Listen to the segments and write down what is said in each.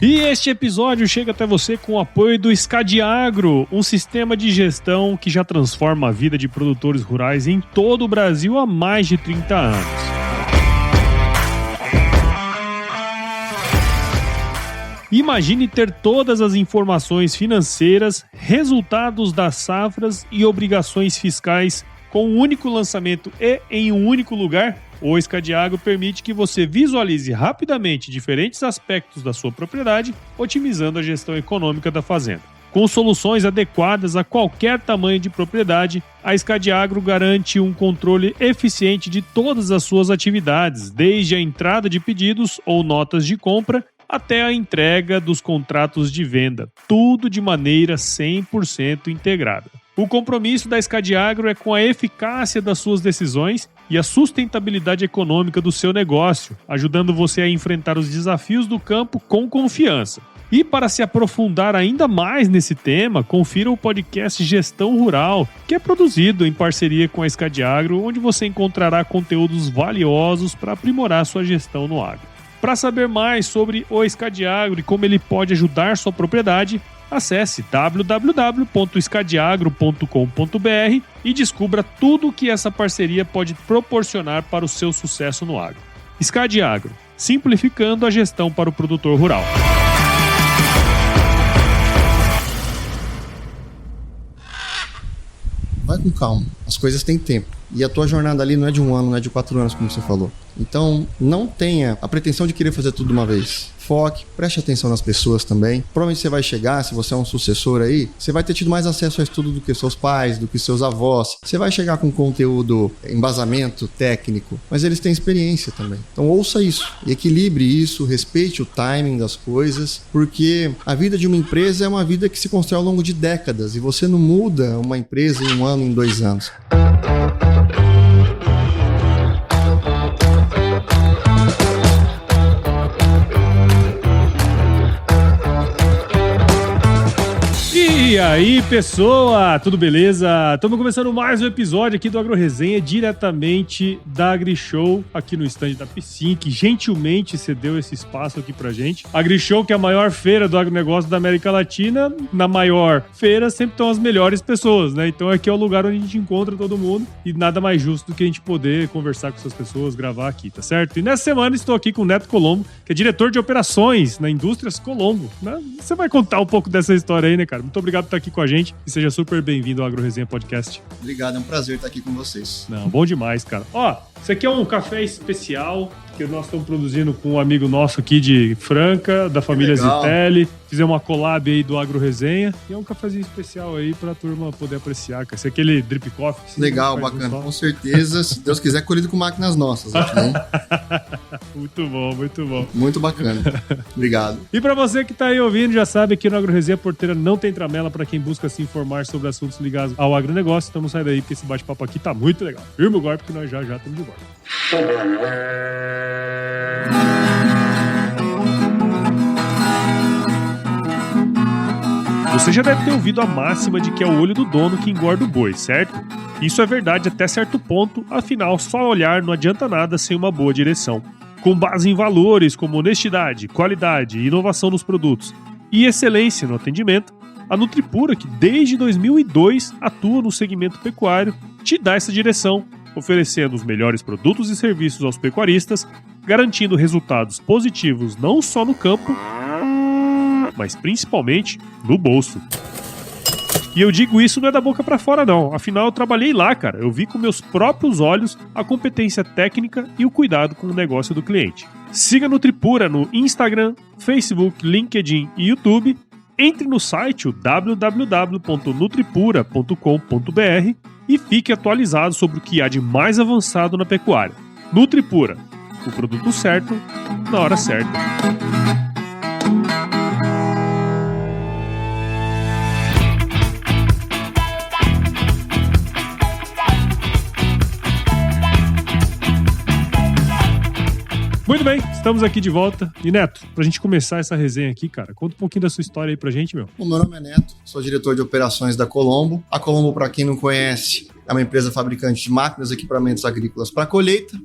E este episódio chega até você com o apoio do Scadiagro, um sistema de gestão que já transforma a vida de produtores rurais em todo o Brasil há mais de 30 anos. Imagine ter todas as informações financeiras, resultados das safras e obrigações fiscais com um único lançamento e em um único lugar. O Scadiagro permite que você visualize rapidamente diferentes aspectos da sua propriedade, otimizando a gestão econômica da fazenda. Com soluções adequadas a qualquer tamanho de propriedade, a Scadiagro garante um controle eficiente de todas as suas atividades, desde a entrada de pedidos ou notas de compra até a entrega dos contratos de venda, tudo de maneira 100% integrada. O compromisso da Scadiagro é com a eficácia das suas decisões e a sustentabilidade econômica do seu negócio, ajudando você a enfrentar os desafios do campo com confiança. E para se aprofundar ainda mais nesse tema, confira o podcast Gestão Rural, que é produzido em parceria com a Scadiagro, onde você encontrará conteúdos valiosos para aprimorar sua gestão no agro. Para saber mais sobre o Scadiagro e como ele pode ajudar sua propriedade, acesse www.scadiagro.com.br e descubra tudo o que essa parceria pode proporcionar para o seu sucesso no agro. Scadiagro, simplificando a gestão para o produtor rural. Vai com calma, as coisas têm tempo. E a tua jornada ali não é de 1 ano, não é de 4 anos, como você falou. Então, não tenha a pretensão de querer fazer tudo de uma vez. Foque, preste atenção nas pessoas também. Provavelmente você vai chegar, se você é um sucessor aí, você vai ter tido mais acesso a estudo do que seus pais, do que seus avós. Você vai chegar com conteúdo, embasamento técnico, mas eles têm experiência também. Então ouça isso, equilibre isso, respeite o timing das coisas, porque a vida de uma empresa é uma vida que se constrói ao longo de décadas e você não muda uma empresa em 1 ano, em 2 anos. E aí, pessoa, tudo beleza? Estamos começando mais um episódio aqui do AgroResenha, diretamente da AgriShow, aqui no stand da Piscin, que gentilmente cedeu esse espaço aqui pra gente. A AgriShow, que é a maior feira do agronegócio da América Latina, na maior feira sempre estão as melhores pessoas, né? Então aqui é o lugar onde a gente encontra todo mundo e nada mais justo do que a gente poder conversar com essas pessoas, gravar aqui, tá certo? E nessa semana estou aqui com o Neto Colombo, que é diretor de operações na Indústrias Colombo, né? Você vai contar um pouco dessa história aí, né, cara? Muito obrigado por estar aqui com a gente e seja super bem-vindo ao AgroResenha Podcast. Obrigado, é um prazer estar aqui com vocês. Não, bom demais, cara. Ó, isso aqui é um café especial que nós estamos produzindo com um amigo nosso aqui de Franca, da família Zitelli. Fizemos uma collab aí do AgroResenha e é um cafezinho especial aí pra turma poder apreciar, cara. Esse é aquele drip coffee. Assim, legal, bacana. Com certeza, se Deus quiser, colhido com máquinas nossas. Né? Muito bom, muito bom. Muito bacana. Obrigado. E pra você que tá aí ouvindo, já sabe, aqui no AgroResenha Porteira não tem tramela pra quem busca se informar sobre assuntos ligados ao agronegócio. Então não sai daí, porque esse bate-papo aqui tá muito legal. Firma o golpe que nós já estamos de volta. Você já deve ter ouvido a máxima de que é o olho do dono que engorda o boi, certo? Isso é verdade até certo ponto, afinal, só olhar não adianta nada sem uma boa direção. Com base em valores como honestidade, qualidade, inovação nos produtos e excelência no atendimento, a Nutripura, que desde 2002 atua no segmento pecuário, te dá essa direção, oferecendo os melhores produtos e serviços aos pecuaristas, garantindo resultados positivos não só no campo, mas principalmente no bolso. E eu digo isso não é da boca pra fora não, afinal eu trabalhei lá, cara. Eu vi com meus próprios olhos a competência técnica e o cuidado com o negócio do cliente. Siga a Nutripura no Instagram, Facebook, LinkedIn e YouTube. Entre no site www.nutripura.com.br e fique atualizado sobre o que há de mais avançado na pecuária. Nutripura, o produto certo, na hora certa. Muito bem, estamos aqui de volta. E Neto, pra gente começar essa resenha aqui, cara, conta um pouquinho da sua história aí pra gente, meu. O meu nome é Neto, sou diretor de operações da Colombo. A Colombo, pra quem não conhece, é uma empresa fabricante de máquinas e equipamentos agrícolas para colheita.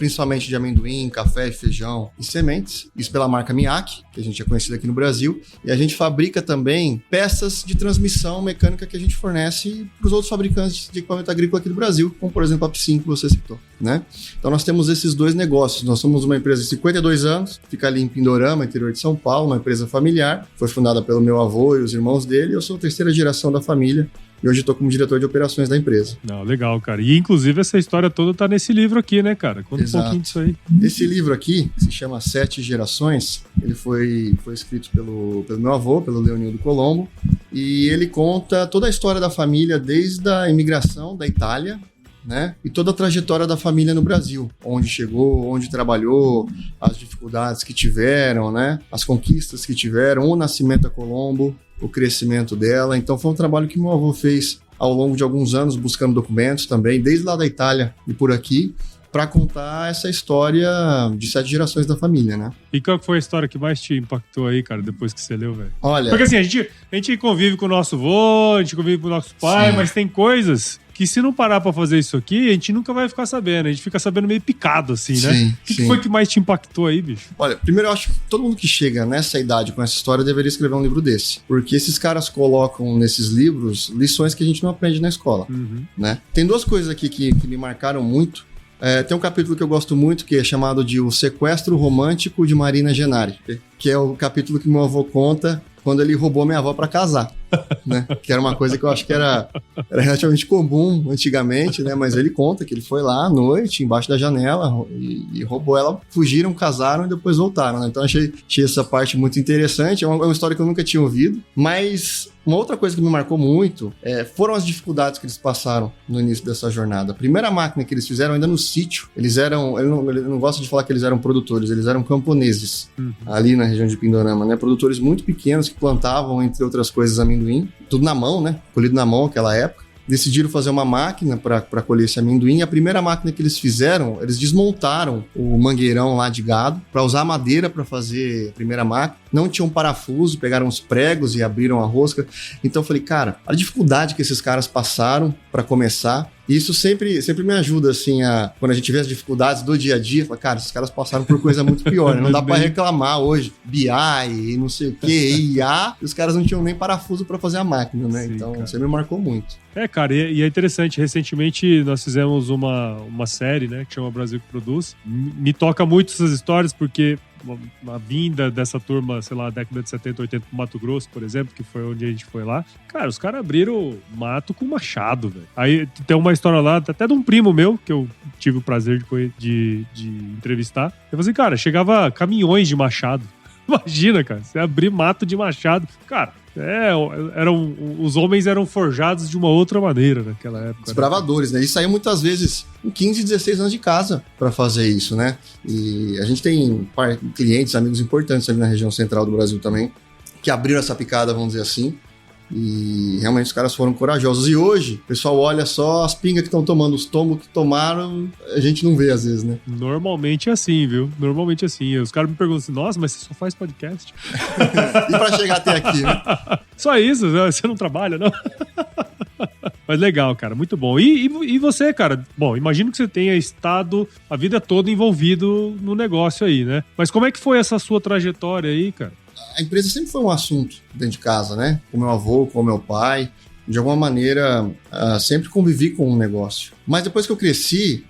principalmente de amendoim, café, feijão e sementes. Isso pela marca Miyake, que a gente é conhecido aqui no Brasil. E a gente fabrica também peças de transmissão mecânica que a gente fornece para os outros fabricantes de equipamento agrícola aqui do Brasil, como por exemplo a Psim, que você citou, né? Então nós temos esses dois negócios. Nós somos uma empresa de 52 anos, fica ali em Pindorama, interior de São Paulo, uma empresa familiar. Foi fundada pelo meu avô e os irmãos dele. Eu sou a terceira geração da família. E hoje estou como diretor de operações da empresa. Não, legal, cara. E inclusive essa história toda tá nesse livro aqui, né, cara? Conta um pouquinho disso aí. Esse livro aqui, que se chama 7 Gerações, ele foi escrito pelo meu avô, pelo Leonildo Colombo, e ele conta toda a história da família desde a imigração da Itália, né? E toda a trajetória da família no Brasil, onde chegou, onde trabalhou, as dificuldades que tiveram, né? As conquistas que tiveram, o nascimento da Colombo, o crescimento dela. Então foi um trabalho que meu avô fez ao longo de alguns anos, buscando documentos também, desde lá da Itália e por aqui, para contar essa história de 7 gerações da família, né? E qual foi a história que mais te impactou aí, cara, depois que você leu, velho? Olha... Porque assim, a gente convive com o nosso avô, a gente convive com o nosso pai, mas tem coisas que se não parar pra fazer isso aqui, a gente nunca vai ficar sabendo. A gente fica sabendo meio picado, assim, né? O que foi que mais te impactou aí, bicho? Olha, primeiro eu acho que todo mundo que chega nessa idade com essa história deveria escrever um livro desse. Porque esses caras colocam nesses livros lições que a gente não aprende na escola, né? Tem duas coisas aqui que me marcaram muito. Tem um capítulo que eu gosto muito, que é chamado de O Sequestro Romântico de Marina Genari, que é o capítulo que meu avô conta quando ele roubou minha avó para casar, né? Que era uma coisa que eu acho que era relativamente comum antigamente, né? Mas ele conta que ele foi lá à noite, embaixo da janela, e roubou ela, fugiram, casaram e depois voltaram, né? Então achei essa parte muito interessante. É uma história que eu nunca tinha ouvido, mas uma outra coisa que me marcou muito foram as dificuldades que eles passaram no início dessa jornada. A primeira máquina que eles fizeram ainda no sítio, ele não gosta de falar que eles eram produtores, eles eram camponeses, ali na região de Pindorama, né? Produtores muito pequenos que plantavam, entre outras coisas, amendoim, tudo na mão, né? Colhido na mão naquela época. Decidiram fazer uma máquina para colher esse amendoim. E a primeira máquina que eles fizeram, eles desmontaram o mangueirão lá de gado para usar madeira para fazer a primeira máquina. Não tinham parafuso, pegaram os pregos e abriram a rosca. Então eu falei, cara, a dificuldade que esses caras passaram para começar. E isso sempre me ajuda, assim, quando a gente vê as dificuldades do dia a dia, fala, cara, esses caras passaram por coisa muito pior, né? Não dá pra reclamar hoje. BI e não sei o que, IA, e os caras não tinham nem parafuso pra fazer a máquina, né? Sim, então, você me marcou muito. Cara, e é interessante, recentemente nós fizemos uma série, né, que chama Brasil que Produz. Me toca muito essas histórias, porque a vinda dessa turma, sei lá, década de 70, 80 pro Mato Grosso, por exemplo, que foi onde a gente foi lá. Cara, os caras abriram mato com machado, velho. Aí tem uma história lá, até de um primo meu, que eu tive o prazer de entrevistar. Eu falei assim, cara, chegava caminhões de machado. Imagina, cara, você abrir mato de machado. Cara, os homens eram forjados de uma outra maneira naquela época. Desbravadores, né? E saíam muitas vezes com 15, 16 anos de casa para fazer isso, né? E a gente tem clientes, amigos importantes ali na região central do Brasil também, que abriram essa picada, vamos dizer assim. E realmente os caras foram corajosos. E hoje, o pessoal olha só as pingas que estão tomando, os tombos que tomaram, a gente não vê às vezes, né? Normalmente é assim, viu? Normalmente é assim. Os caras me perguntam assim, nossa, mas você só faz podcast? E pra chegar até aqui, né? Só isso, você não trabalha, não? Mas legal, cara, muito bom. E você, cara? Bom, imagino que você tenha estado a vida toda envolvido no negócio aí, né? Mas como é que foi essa sua trajetória aí, cara? A empresa sempre foi um assunto dentro de casa, né? Com meu avô, com meu pai. De alguma maneira, sempre convivi com o negócio. Mas depois que eu cresci,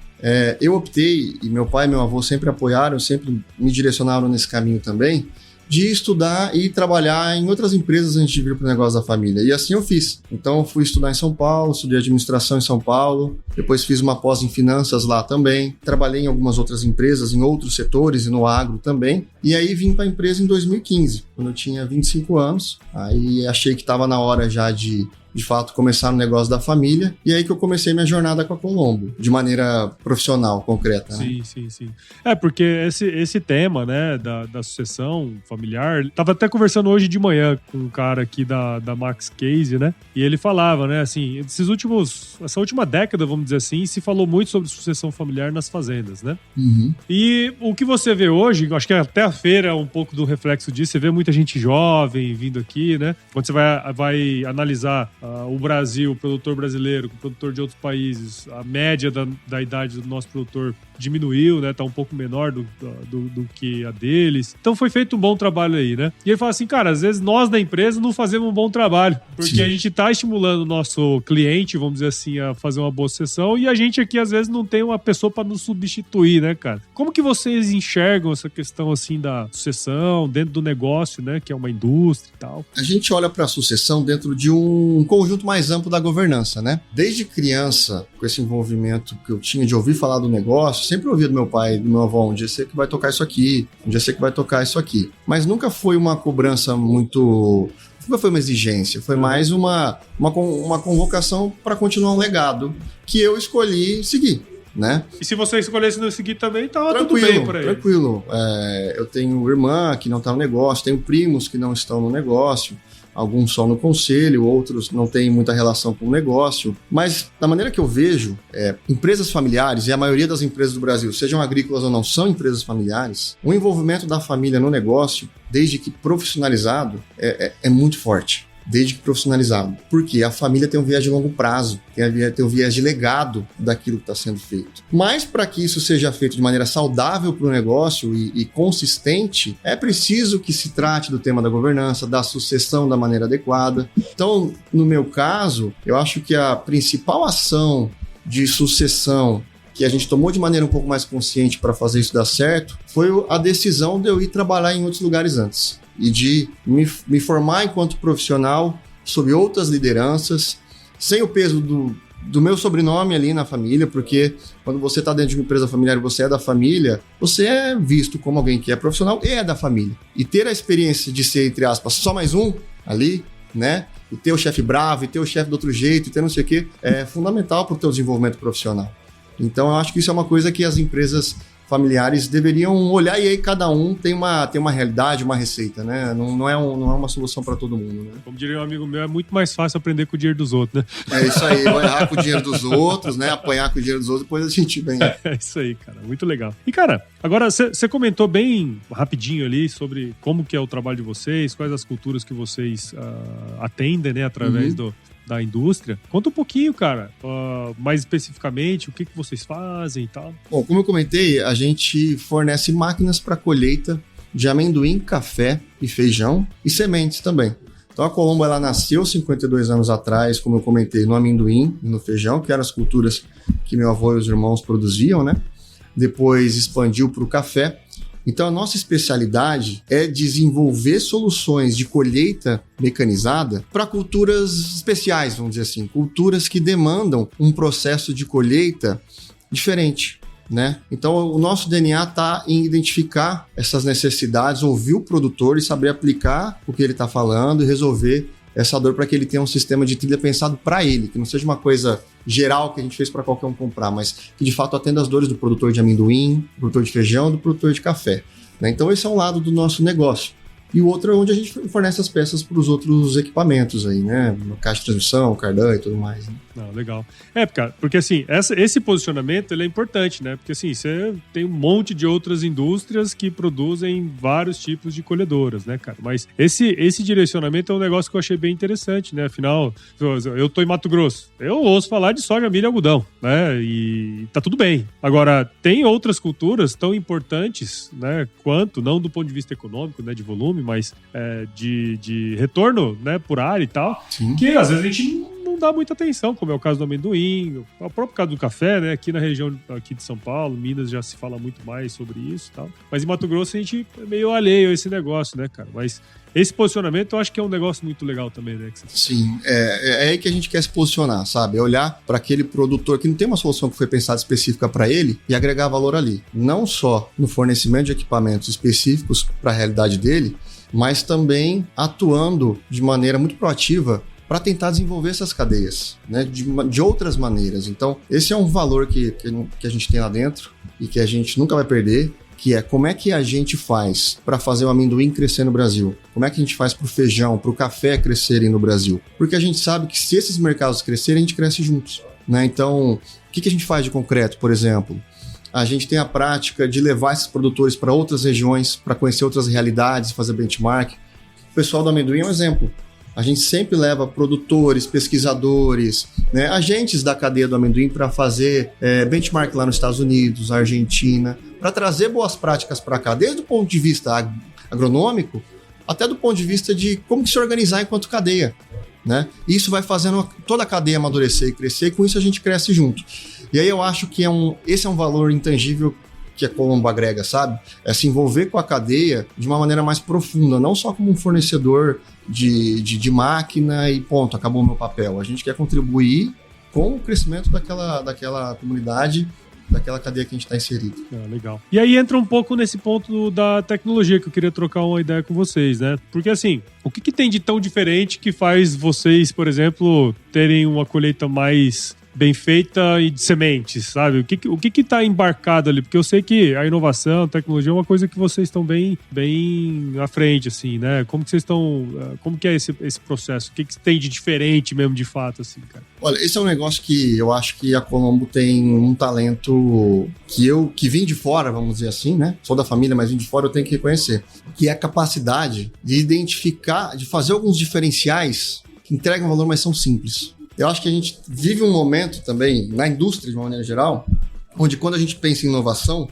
eu optei, e meu pai e meu avô sempre apoiaram, sempre me direcionaram nesse caminho também, de estudar e trabalhar em outras empresas antes de vir para o negócio da família. E assim eu fiz. Então eu fui estudar em São Paulo, estudei administração em São Paulo, depois fiz uma pós em finanças lá também, trabalhei em algumas outras empresas, em outros setores e no agro também. E aí vim para a empresa em 2015, quando eu tinha 25 anos. Aí achei que estava na hora já de fato, começar no negócio da família. E aí que eu comecei minha jornada com a Colombo, de maneira profissional, concreta. Né? Sim. Porque esse tema, né, da sucessão familiar, tava até conversando hoje de manhã com um cara aqui da Max Case, né? E ele falava, né, assim, essa última década, vamos dizer assim, se falou muito sobre sucessão familiar nas fazendas, né? Uhum. E o que você vê hoje, acho que até a feira é um pouco do reflexo disso, você vê muita gente jovem vindo aqui, né? Quando você vai analisar o Brasil, o produtor brasileiro, o produtor de outros países, a média da idade do nosso produtor diminuiu, né? Tá um pouco menor do que a deles. Então foi feito um bom trabalho aí, né? E ele fala assim, cara, às vezes nós da empresa não fazemos um bom trabalho, porque Sim. a gente tá estimulando o nosso cliente, vamos dizer assim, a fazer uma boa sucessão, e a gente aqui às vezes não tem uma pessoa para nos substituir, né, cara? Como que vocês enxergam essa questão assim da sucessão dentro do negócio, né, que é uma indústria e tal? A gente olha para a sucessão dentro de um conjunto mais amplo da governança, né? Desde criança, com esse envolvimento que eu tinha de ouvir falar do negócio, sempre ouvi do meu pai, do meu avô, um dia você que vai tocar isso aqui, um dia você que vai tocar isso aqui. Mas nunca foi uma cobrança muito... Nunca foi uma exigência, foi mais uma convocação para continuar um legado que eu escolhi seguir, né? E se você escolhesse não seguir também, tava tudo bem por aí. Tranquilo. Eu tenho irmã que não está no negócio, tenho primos que não estão no negócio, alguns só no conselho, outros não têm muita relação com o negócio. Mas, da maneira que eu vejo, empresas familiares, e a maioria das empresas do Brasil, sejam agrícolas ou não, são empresas familiares, o envolvimento da família no negócio, desde que profissionalizado, é muito forte. Desde que profissionalizado. Porque a família tem um viés de longo prazo, tem um viés de legado daquilo que está sendo feito. Mas para que isso seja feito de maneira saudável para o negócio e consistente, é preciso que se trate do tema da governança, da sucessão da maneira adequada. Então, no meu caso, eu acho que a principal ação de sucessão que a gente tomou de maneira um pouco mais consciente para fazer isso dar certo foi a decisão de eu ir trabalhar em outros lugares antes. E de me formar enquanto profissional sob outras lideranças, sem o peso do meu sobrenome ali na família, porque quando você está dentro de uma empresa familiar e você é da família, você é visto como alguém que é profissional e é da família. E ter a experiência de ser, entre aspas, só mais um ali, né? E ter o chefe bravo, e ter o chefe do outro jeito, e ter não sei o quê, é fundamental para o teu desenvolvimento profissional. Então, eu acho que isso é uma coisa que as empresas familiares deveriam olhar, e aí cada um tem uma realidade, uma receita, né? Não é uma solução para todo mundo, né? Como diria um amigo meu, é muito mais fácil aprender com o dinheiro dos outros, né? É isso aí, vai errar com o dinheiro dos outros, né? Apanhar com o dinheiro dos outros, depois a gente vem. É isso aí, cara, muito legal. E, cara, agora você comentou bem rapidinho ali sobre como que é o trabalho de vocês, quais as culturas que vocês atendem, né, através da indústria. Conta um pouquinho, cara, mais especificamente, o que vocês fazem e tal. Bom, como eu comentei, a gente fornece máquinas para colheita de amendoim, café e feijão e sementes também. Então a Colombo, ela nasceu 52 anos atrás, como eu comentei, no amendoim e no feijão, que eram as culturas que meu avô e os irmãos produziam, né? Depois expandiu para o café. Então, a nossa especialidade é desenvolver soluções de colheita mecanizada para culturas especiais, vamos dizer assim, culturas que demandam um processo de colheita diferente, né? Então, o nosso DNA está em identificar essas necessidades, ouvir o produtor e saber aplicar o que ele está falando e resolver essa dor para que ele tenha um sistema de trilha pensado para ele, que não seja uma coisa geral que a gente fez para qualquer um comprar, mas que de fato atenda as dores do produtor de amendoim, do produtor de feijão, do produtor de café, né? Então esse é um lado do nosso negócio. E o outro é onde a gente fornece as peças para os outros equipamentos aí, né? Caixa de transmissão, cardan e tudo mais, né? Não, legal. Cara, porque assim, esse posicionamento ele é importante, né? Porque assim, você tem um monte de outras indústrias que produzem vários tipos de colhedoras, né, cara? Mas esse direcionamento é um negócio que eu achei bem interessante, né? Afinal, eu tô em Mato Grosso, eu ouço falar de soja, milho e algodão, né? E tá tudo bem. Agora, tem outras culturas tão importantes, né? Quanto, não do ponto de vista econômico, né? De volume, mas de retorno, né? Por área e tal, Sim. que às vezes a gente não dá muita atenção, como é o caso do amendoim, o próprio caso do café, né? Aqui na região aqui de São Paulo, Minas já se fala muito mais sobre isso e tal. Mas em Mato Grosso a gente é meio alheio a esse negócio, né, cara? Mas esse posicionamento eu acho que é um negócio muito legal também, né? Sim, é aí que a gente quer se posicionar, sabe? É olhar para aquele produtor que não tem uma solução que foi pensada específica para ele e agregar valor ali. Não só no fornecimento de equipamentos específicos para a realidade dele, mas também atuando de maneira muito proativa para tentar desenvolver essas cadeias, né, de outras maneiras. Então, esse é um valor que a gente tem lá dentro e que a gente nunca vai perder, que é como é que a gente faz para fazer o amendoim crescer no Brasil? Como é que a gente faz para o feijão, para o café crescerem no Brasil? Porque a gente sabe que se esses mercados crescerem, a gente cresce juntos, né? Então, o que a gente faz de concreto, por exemplo? A gente tem a prática de levar esses produtores para outras regiões, para conhecer outras realidades, fazer benchmark. O pessoal do amendoim é um exemplo. A gente sempre leva produtores, pesquisadores, né, agentes da cadeia do amendoim para fazer benchmark lá nos Estados Unidos, Argentina, para trazer boas práticas para cá, desde o ponto de vista agronômico, até do ponto de vista de como se organizar enquanto cadeia, né? Isso vai fazendo toda a cadeia amadurecer e crescer, e com isso a gente cresce junto. E aí eu acho que esse é um valor intangível que a Colombo agrega, sabe? É se envolver com a cadeia de uma maneira mais profunda, não só como um fornecedor de máquina e ponto, acabou o meu papel. A gente quer contribuir com o crescimento daquela comunidade, daquela cadeia que a gente está inserido. Legal. E aí entra um pouco nesse ponto da tecnologia que eu queria trocar uma ideia com vocês, né? Porque assim, o que tem de tão diferente que faz vocês, por exemplo, terem uma colheita mais bem feita e de sementes, sabe? O que tá embarcado ali? Porque eu sei que a inovação, a tecnologia é uma coisa que vocês estão bem à frente, assim, né? Como que vocês estão... Como que é esse processo? O que tem de diferente mesmo, de fato, assim, cara? Olha, esse é um negócio que eu acho que a Colombo tem um talento que vim de fora, vamos dizer assim, né? Sou da família, mas vim de fora, eu tenho que reconhecer. Que é a capacidade de identificar, de fazer alguns diferenciais que entregam valor, mas são simples. Eu acho que a gente vive um momento também, na indústria de uma maneira geral, onde quando a gente pensa em inovação,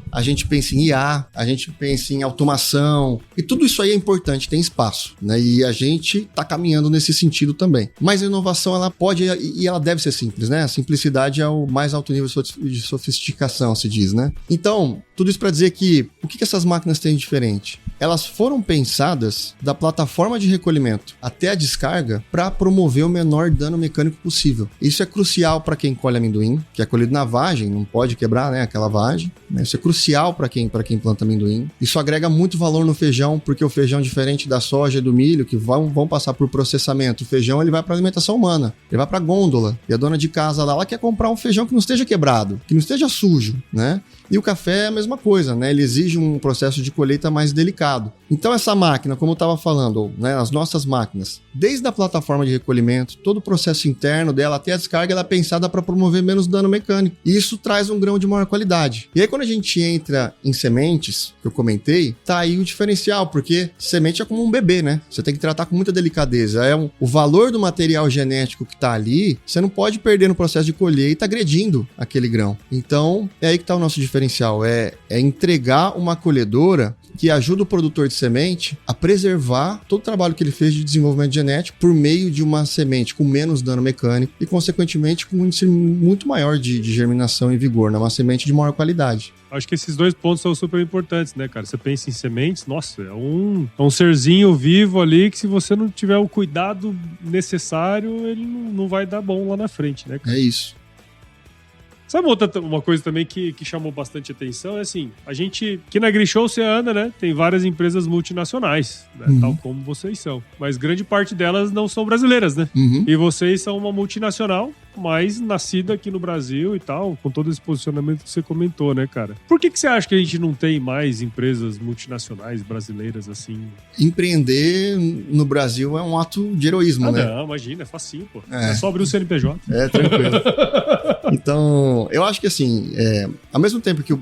a gente pensa em IA, a gente pensa em automação, e tudo isso aí é importante, tem espaço, né? E a gente está caminhando nesse sentido também. Mas a inovação, ela pode e ela deve ser simples, né? A simplicidade é o mais alto nível de sofisticação, se diz, né? Então, tudo isso para dizer que o que essas máquinas têm de diferente? Elas foram pensadas da plataforma de recolhimento até a descarga para promover o menor dano mecânico possível. Isso é crucial para quem colhe amendoim, que é colhido na vagem, não pode quebrar, né, aquela vagem. Isso é crucial para quem planta amendoim. Isso agrega muito valor no feijão, porque o feijão, diferente da soja e do milho, que vão passar por processamento, o feijão ele vai para alimentação humana, ele vai para a gôndola. E a dona de casa lá, ela quer comprar um feijão que não esteja quebrado, que não esteja sujo, né? E o café é a mesma coisa, né? Ele exige um processo de colheita mais delicado. Então essa máquina, como eu estava falando, né, as nossas máquinas, desde a plataforma de recolhimento, todo o processo interno dela até a descarga, ela é pensada para promover menos dano mecânico. E isso traz um grão de maior qualidade. E aí quando a gente entra em sementes, que eu comentei, tá aí o diferencial, porque semente é como um bebê, né? Você tem que tratar com muita delicadeza. O valor do material genético que tá ali, você não pode perder no processo de colheita agredindo aquele grão. Então, é aí que tá o nosso diferencial, é entregar uma colhedora que ajuda o produtor de semente a preservar todo o trabalho que ele fez de desenvolvimento genético por meio de uma semente com menos dano mecânico e, consequentemente, com um índice muito maior de germinação e vigor, né? Uma semente de maior qualidade. Acho que esses dois pontos são super importantes, né, cara? Você pensa em sementes, nossa, é um serzinho vivo ali que, se você não tiver o cuidado necessário, ele não vai dar bom lá na frente, né, cara? É isso. Sabe uma coisa também que chamou bastante atenção? É assim, a gente, aqui na AgriShow você anda, né? Tem várias empresas multinacionais, né? Tal como vocês são. Mas grande parte delas não são brasileiras, né? E vocês são uma multinacional, mas nascida aqui no Brasil e tal, com todo esse posicionamento que você comentou, né, cara? Por que você acha que a gente não tem mais empresas multinacionais brasileiras assim? Empreender no Brasil é um ato de heroísmo, né? Não, imagina, é facinho, pô. É só abrir o CNPJ. É, tranquilo. Então, eu acho que assim, ao mesmo tempo que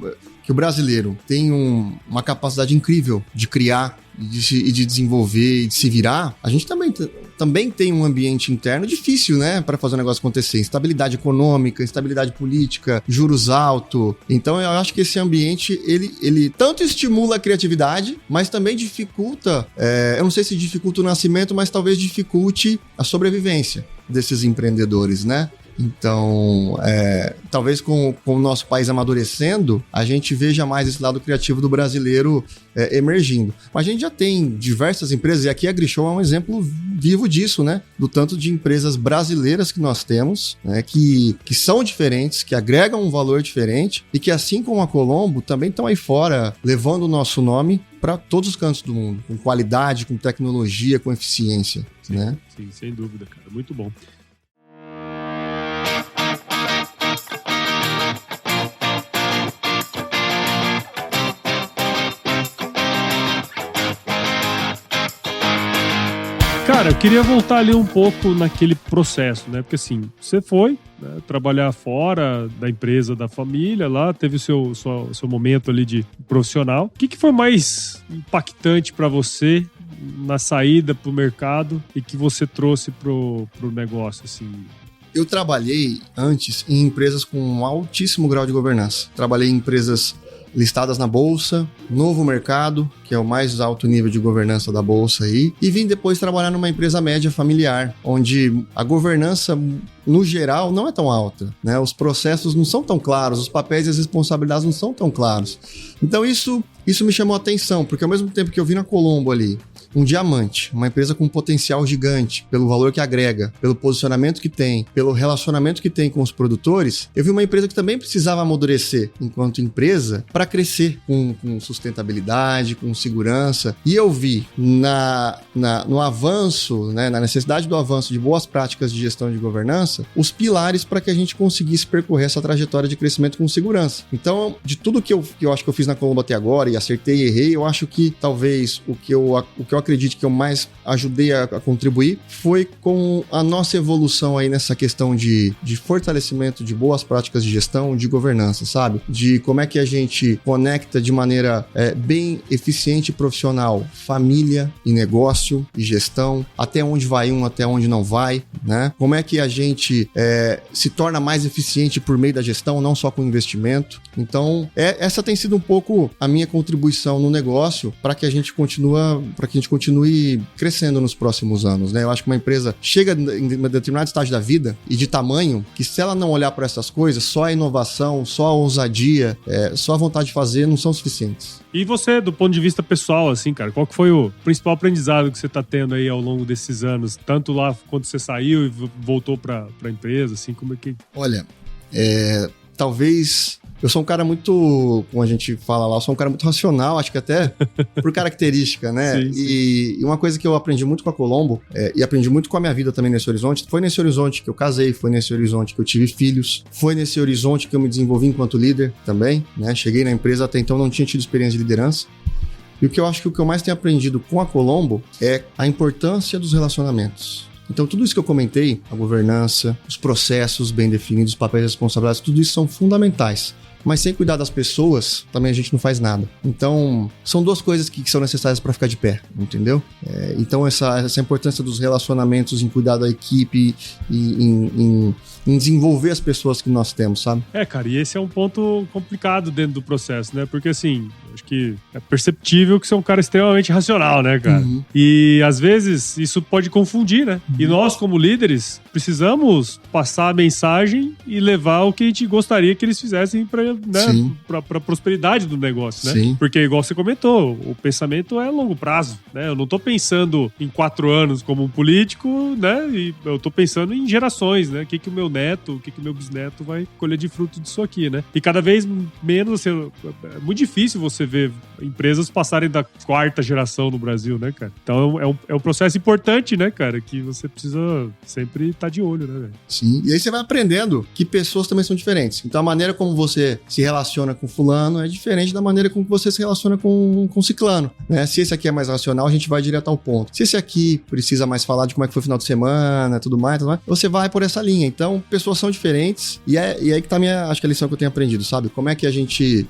o brasileiro tem uma capacidade incrível de criar e de desenvolver e de se virar, a gente também tem um ambiente interno difícil, né, para fazer o negócio acontecer. Instabilidade econômica, instabilidade política, juros altos. Então eu acho que esse ambiente, ele tanto estimula a criatividade, mas também dificulta, eu não sei se dificulta o nascimento, mas talvez dificulte a sobrevivência desses empreendedores, né? Então, talvez com o nosso país amadurecendo, a gente veja mais esse lado criativo do brasileiro emergindo. Mas a gente já tem diversas empresas, e aqui a AgriShow é um exemplo vivo disso, né? Do tanto de empresas brasileiras que nós temos, né? Que são diferentes, que agregam um valor diferente e que, assim como a Colombo, também estão aí fora levando o nosso nome para todos os cantos do mundo, com qualidade, com tecnologia, com eficiência, né? Sim, sem dúvida, cara. Muito bom. Cara, eu queria voltar ali um pouco naquele processo, né? Porque assim, você foi, né, trabalhar fora da empresa, da família lá, teve o seu momento ali de profissional. O que foi mais impactante para você na saída pro mercado e que você trouxe pro negócio, assim? Eu trabalhei antes em empresas com um altíssimo grau de governança. Trabalhei em empresas listadas na Bolsa, Novo Mercado, que é o mais alto nível de governança da Bolsa aí, e vim depois trabalhar numa empresa média familiar, onde a governança, no geral, não é tão alta, né? Os processos não são tão claros, os papéis e as responsabilidades não são tão claros. Então isso me chamou a atenção, porque ao mesmo tempo que eu vi na Colombo ali, um diamante, uma empresa com um potencial gigante, pelo valor que agrega, pelo posicionamento que tem, pelo relacionamento que tem com os produtores, eu vi uma empresa que também precisava amadurecer enquanto empresa para crescer com sustentabilidade, com segurança. E eu vi no avanço, né, na necessidade do avanço de boas práticas de gestão e de governança, os pilares para que a gente conseguisse percorrer essa trajetória de crescimento com segurança. Então, de tudo que eu acho que eu fiz na Colombo até agora, e acertei e errei, eu acho que talvez o que eu acredito que eu mais ajudei a contribuir foi com a nossa evolução aí nessa questão de fortalecimento de boas práticas de gestão, de governança, sabe? De como é que a gente conecta de maneira bem eficiente e profissional família e negócio e gestão, até onde vai um, até onde não vai, né? Como é que a gente se torna mais eficiente por meio da gestão, não só com investimento. Essa tem sido um pouco a minha contribuição no negócio para que a gente continue crescendo nos próximos anos, né? Eu acho que uma empresa chega em um determinado estágio da vida e de tamanho que, se ela não olhar para essas coisas, só a inovação, só a ousadia, só a vontade de fazer não são suficientes. E você, do ponto de vista pessoal, assim, cara, qual que foi o principal aprendizado que você tá tendo aí ao longo desses anos? Tanto lá quando você saiu e voltou pra empresa, assim, como é que... Olha, talvez... Eu sou um cara muito, como a gente fala lá, eu sou um cara muito racional, acho que até por característica, né? Sim, sim. E uma coisa que eu aprendi muito com a Colombo, e aprendi muito com a minha vida também nesse horizonte, foi nesse horizonte que eu casei, foi nesse horizonte que eu tive filhos, foi nesse horizonte que eu me desenvolvi enquanto líder também, né? Cheguei na empresa, até então não tinha tido experiência de liderança. E o que eu acho que o que eu mais tenho aprendido com a Colombo é a importância dos relacionamentos. Então, tudo isso que eu comentei, a governança, os processos bem definidos, os papéis e responsabilidades, tudo isso são fundamentais. Mas sem cuidar das pessoas, também a gente não faz nada. Então, são duas coisas que são necessárias para ficar de pé, entendeu? Então, essa importância dos relacionamentos, em cuidar da equipe, em desenvolver as pessoas que nós temos, sabe? Cara, e esse é um ponto complicado dentro do processo, né? Porque, assim, acho que é perceptível que você é um cara extremamente racional, né, cara? Uhum. E, às vezes, isso pode confundir, né? Uhum. E nós, como líderes, precisamos passar a mensagem e levar o que a gente gostaria que eles fizessem pra prosperidade do negócio, né? Sim. Porque, igual você comentou, o pensamento é a longo prazo, né? Eu não tô pensando em 4 anos como um político, né? E eu tô pensando em gerações, né? O que o meu neto, o que o meu bisneto vai colher de fruto disso aqui, né? E cada vez menos, assim, é muito difícil você ver empresas passarem da 4ª geração no Brasil, né, cara? Então é um processo importante, né, cara? Que você precisa sempre estar de olho, né, velho? Sim, e aí você vai aprendendo que pessoas também são diferentes. Então a maneira como você se relaciona com fulano é diferente da maneira como você se relaciona com ciclano, né? Se esse aqui é mais racional, a gente vai direto ao ponto. Se esse aqui precisa mais falar de como é que foi o final de semana, tudo mais, você vai por essa linha. Então, pessoas são diferentes e aí que tá acho que a lição que eu tenho aprendido, sabe? Como é que a gente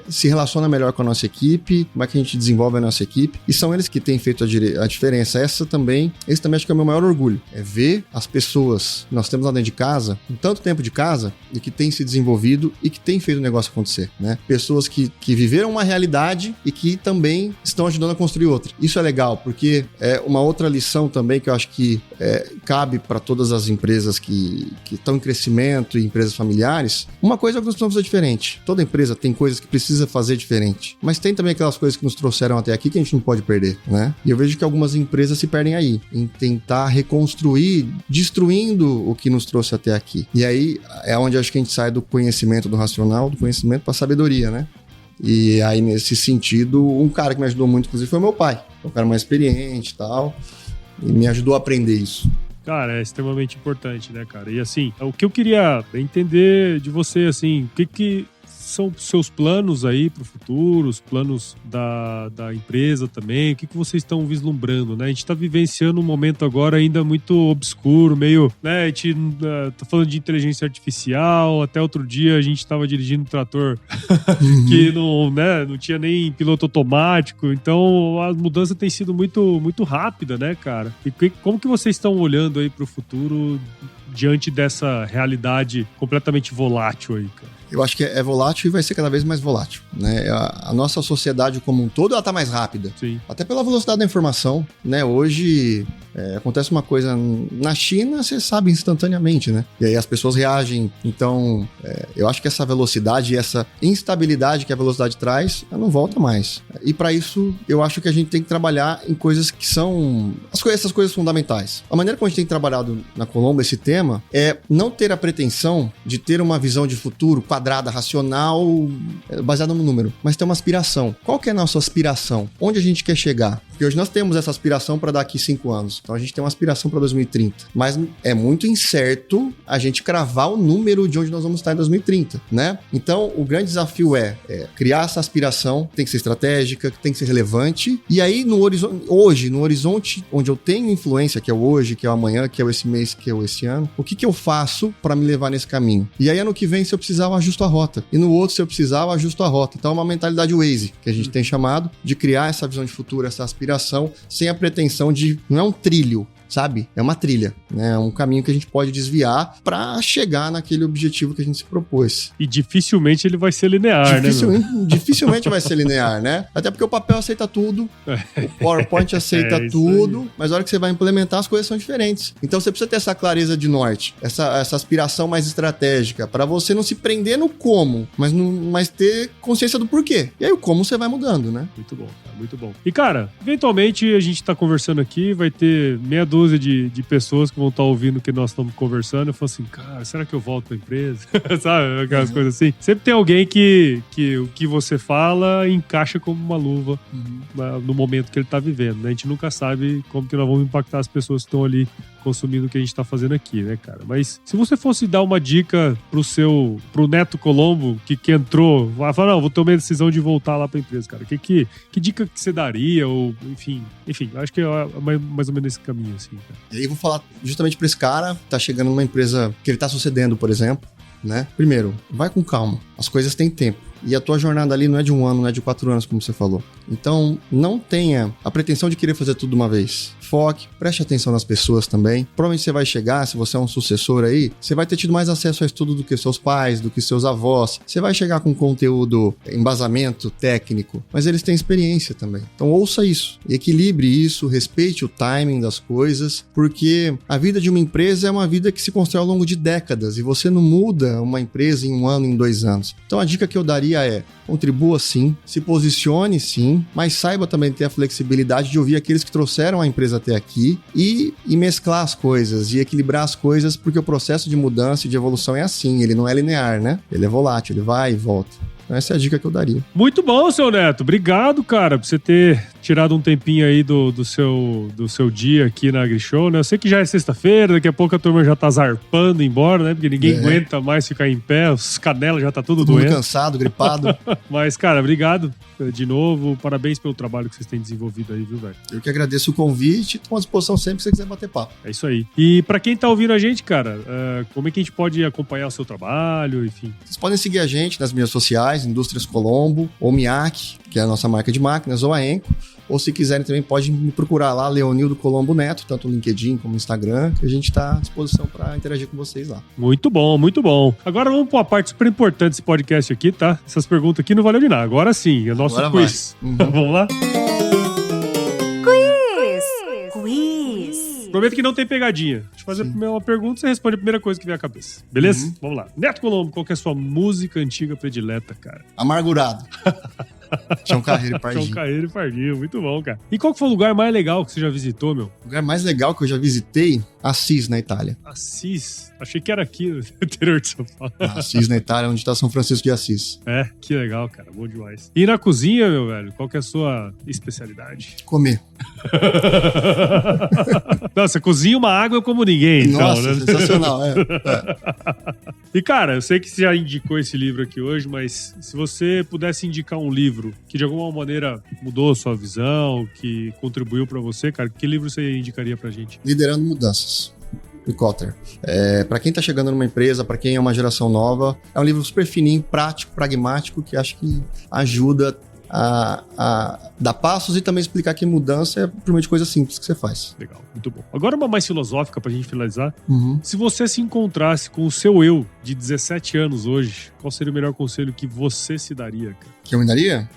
se relaciona melhor com a nossa equipe, como é que a gente desenvolve a nossa equipe, e são eles que têm feito a diferença. Esse também acho que é o meu maior orgulho, é ver as pessoas que nós temos lá dentro de casa, com tanto tempo de casa, e que têm se desenvolvido e que têm feito o negócio acontecer, né? Pessoas que viveram uma realidade e que também estão ajudando a construir outra. Isso é legal, porque é uma outra lição também que eu acho que cabe para todas as empresas que estão em crescimento e empresas familiares. Uma coisa é que nós precisamos fazer diferente. Toda empresa tem coisas que precisa fazer diferente, mas tem também aquelas coisas que nos trouxeram até aqui que a gente não pode perder, né? E eu vejo que algumas empresas se perdem aí, em tentar reconstruir, destruindo o que nos trouxe até aqui. E aí é onde eu acho que a gente sai do conhecimento do racional, do conhecimento para a sabedoria, né? E aí, nesse sentido, um cara que me ajudou muito, inclusive, foi meu pai. É um cara mais experiente e tal, e me ajudou a aprender isso. Cara, é extremamente importante, né, cara? E assim, o que eu queria entender de você, assim, o que são os seus planos aí para o futuro, os planos da empresa também? O que vocês estão vislumbrando, né? A gente está vivenciando um momento agora ainda muito obscuro, meio, né? A gente tá falando de inteligência artificial, até outro dia a gente estava dirigindo um trator que não tinha nem piloto automático, então a mudança tem sido muito, muito rápida, né, cara? E como que vocês estão olhando aí para o futuro diante dessa realidade completamente volátil aí, cara? Eu acho que é volátil e vai ser cada vez mais volátil, né? A nossa sociedade como um todo, ela tá mais rápida. Sim. Até pela velocidade da informação, né? Hoje acontece uma coisa na China, você sabe instantaneamente, né? E aí as pessoas reagem. Então, eu acho que essa velocidade e essa instabilidade que a velocidade traz, ela não volta mais. E para isso, eu acho que a gente tem que trabalhar em coisas que são essas coisas fundamentais. A maneira como a gente tem trabalhado na Colombo esse tema é não ter a pretensão de ter uma visão de futuro quadrada, racional, baseada no número, mas ter uma aspiração. Qual que é a nossa aspiração? Onde a gente quer chegar? Porque hoje nós temos essa aspiração para daqui 5 anos. Então a gente tem uma aspiração para 2030. Mas é muito incerto a gente cravar o número de onde nós vamos estar em 2030, né? Então o grande desafio é criar essa aspiração, tem que ser estratégica, tem que ser relevante. E aí no horizonte onde eu tenho influência, que é o hoje, que é o amanhã, que é esse mês, que é esse ano, o que eu faço para me levar nesse caminho? E aí ano que vem, se eu precisar, eu ajusto a rota. E no outro, se eu precisar, eu ajusto a rota. Então é uma mentalidade Waze, que a gente tem chamado de criar essa visão de futuro, essa aspiração, sem a pretensão de... Não é um trilho, sabe? É uma trilha, né? É um caminho que a gente pode desviar para chegar naquele objetivo que a gente se propôs. E dificilmente ele vai ser linear, né? Dificilmente vai ser linear, né? Até porque o papel aceita tudo, o PowerPoint aceita tudo, mas a hora que você vai implementar, as coisas são diferentes. Então você precisa ter essa clareza de norte, essa aspiração mais estratégica, para você não se prender no como, mas ter consciência do porquê. E aí o como você vai mudando, né? Muito bom, cara, muito bom. E, cara, eventualmente a gente tá conversando aqui, vai ter meia dúzia de pessoas que vão estar ouvindo o que nós estamos conversando. Eu falo assim, cara, será que eu volto pra empresa? Sabe? Aquelas coisas assim. Sempre tem alguém que o que você fala encaixa como uma luva no momento que ele tá vivendo, né? A gente nunca sabe como que nós vamos impactar as pessoas que estão ali consumindo o que a gente tá fazendo aqui, né, cara? Mas se você fosse dar uma dica pro Neto Colombo, que entrou, vai falar, não, vou tomar a decisão de voltar lá pra empresa, cara. Que dica que você daria? Ou, enfim, acho que é mais ou menos esse caminho, assim, cara. E aí eu vou falar justamente pra esse cara, tá chegando numa empresa que ele tá sucedendo, por exemplo, né? Primeiro, vai com calma. As coisas têm tempo. E a tua jornada ali não é de 1 ano, não é de 4 anos, como você falou. Então, não tenha a pretensão de querer fazer tudo de uma vez. Foque, preste atenção nas pessoas também. Provavelmente você vai chegar, se você é um sucessor aí, você vai ter tido mais acesso a estudo do que seus pais, do que seus avós. Você vai chegar com conteúdo, embasamento técnico, mas eles têm experiência também. Então, ouça isso. Equilibre isso, respeite o timing das coisas, porque a vida de uma empresa é uma vida que se constrói ao longo de décadas e você não muda uma empresa em 1 ano, em 2 anos. Então, a dica que eu daria é: contribua sim, se posicione sim, mas saiba também ter a flexibilidade de ouvir aqueles que trouxeram a empresa até aqui e mesclar as coisas e equilibrar as coisas, porque o processo de mudança e de evolução é assim, ele não é linear, né? Ele é volátil, ele vai e volta. Então essa é a dica que eu daria. Muito bom, seu Neto. Obrigado, cara, por você ter tirado um tempinho aí do seu dia aqui na AgriShow, né? Eu sei que já é sexta-feira, daqui a pouco a turma já tá zarpando embora, né? Porque ninguém aguenta mais ficar em pé, os canelas já tá tudo doendo. Cansado, gripado. Mas, cara, obrigado de novo. Parabéns pelo trabalho que vocês têm desenvolvido aí, viu, velho? Eu que agradeço o convite e estou à disposição sempre que você quiser bater papo. É isso aí. E pra quem tá ouvindo a gente, cara, como é que a gente pode acompanhar o seu trabalho, enfim? Vocês podem seguir a gente nas mídias sociais, Indústrias Colombo, ou Miak, que é a nossa marca de máquinas, ou a Enco. Ou se quiserem também, pode me procurar lá, Leonildo Colombo Neto, tanto no LinkedIn como no Instagram, que a gente está à disposição para interagir com vocês lá. Muito bom, muito bom. Agora vamos para uma parte super importante desse podcast aqui, tá? Essas perguntas aqui não valeu de nada. Agora sim, é o nosso quiz. Vamos lá? Quiz! Prometo que não tem pegadinha. Deixa eu fazer uma pergunta, você responde a primeira coisa que vier à cabeça. Beleza? Vamos lá. Neto Colombo, qual que é a sua música antiga predileta, cara? Amargurado. Chão Carreiro e Pardinho. Chão Carreiro e Pardinho, muito bom, cara. E qual que foi o lugar mais legal que você já visitou, meu? O lugar mais legal que eu já visitei? Assis, na Itália. Assis? Achei que era aqui no interior de São Paulo. Assis, na Itália, onde está São Francisco de Assis. É, que legal, cara. Bom demais. E na cozinha, meu velho, qual que é a sua especialidade? Comer. Nossa, cozinha uma água como ninguém, então, nossa, né? Sensacional, E, cara, eu sei que você já indicou esse livro aqui hoje, mas se você pudesse indicar um livro que de alguma maneira mudou a sua visão, que contribuiu pra você, cara, que livro você indicaria pra gente? Liderando Mudanças, do Kotler. Para quem tá chegando numa empresa, para quem é uma geração nova, é um livro super fininho, prático, pragmático, que acho que ajuda a dar passos e também explicar que mudança é provavelmente coisa simples que você faz. Legal, muito bom. Agora uma mais filosófica pra gente finalizar. Se você se encontrasse com o seu eu de 17 anos hoje, qual seria o melhor conselho que você se daria, cara? Que eu me daria?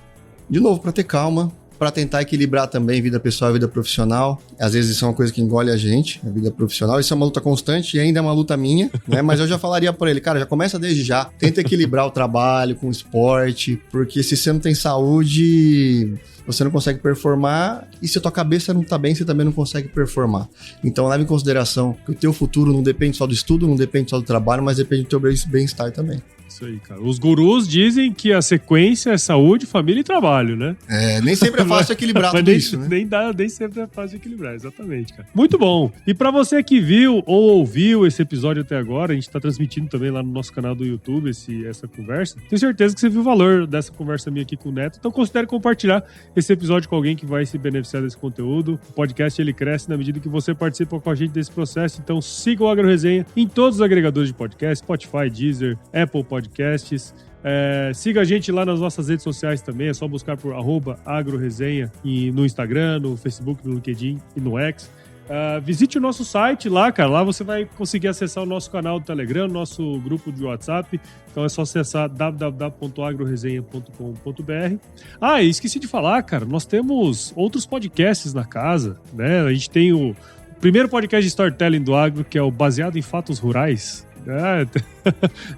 De novo, para ter calma, para tentar equilibrar também vida pessoal e vida profissional. Às vezes isso é uma coisa que engole a gente, a vida profissional. Isso é uma luta constante e ainda é uma luta minha, né? Mas eu já falaria para ele, cara, já começa desde já. Tenta equilibrar o trabalho com o esporte, porque se você não tem saúde, você não consegue performar. E se a tua cabeça não tá bem, você também não consegue performar. Então leve em consideração que o teu futuro não depende só do estudo, não depende só do trabalho, mas depende do teu bem-estar também. Isso aí, cara. Os gurus dizem que a sequência é saúde, família e trabalho, né? Nem sempre é fácil equilibrar tudo isso, né? Nem sempre é fácil equilibrar, exatamente, cara. Muito bom. E pra você que viu ou ouviu esse episódio até agora, a gente tá transmitindo também lá no nosso canal do YouTube essa conversa. Tenho certeza que você viu o valor dessa conversa minha aqui com o Neto, então considere compartilhar esse episódio com alguém que vai se beneficiar desse conteúdo. O podcast, ele cresce na medida que você participa com a gente desse processo, então siga o Agro Resenha em todos os agregadores de podcast, Spotify, Deezer, Apple Podcasts. Siga a gente lá nas nossas redes sociais também, é só buscar por @agroresenha no Instagram, no Facebook, no LinkedIn e no X. Visite o nosso site lá, cara. Lá você vai conseguir acessar o nosso canal do Telegram, nosso grupo de WhatsApp. Então é só acessar www.agroresenha.com.br. E esqueci de falar, cara, nós temos outros podcasts na casa, né? A gente tem o primeiro podcast de storytelling do agro, que é o Baseado em Fatos Rurais.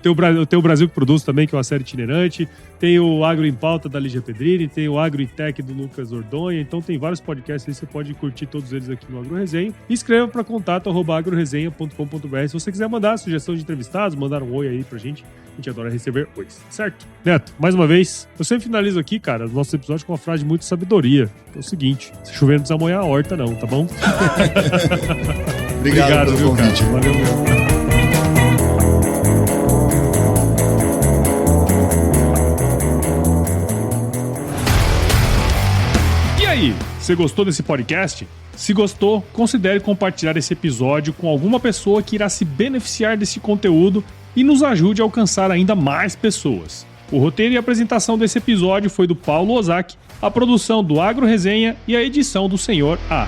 Tem o Brasil que Produz também, que é uma série itinerante. Tem o Agro em Pauta da Lígia Pedrini. Tem o Agro e Tech do Lucas Ordonha. Então tem vários podcasts aí, você pode curtir todos eles aqui no Agro Resenha. E escreva para contato@agroresenha.com.br se você quiser mandar sugestão de entrevistados, mandar um oi aí pra gente. A gente adora receber ois, certo? Neto, mais uma vez, eu sempre finalizo aqui, cara, os nossos episódios com uma frase de muita sabedoria. É o seguinte: se chover não precisa molhar a horta não, tá bom? Obrigado pelo convite. Cara. Valeu mesmo. E aí, você gostou desse podcast? Se gostou, considere compartilhar esse episódio com alguma pessoa que irá se beneficiar desse conteúdo e nos ajude a alcançar ainda mais pessoas. O roteiro e a apresentação desse episódio foi do Paulo Ozaki, a produção do Agro Resenha e a edição do Senhor A.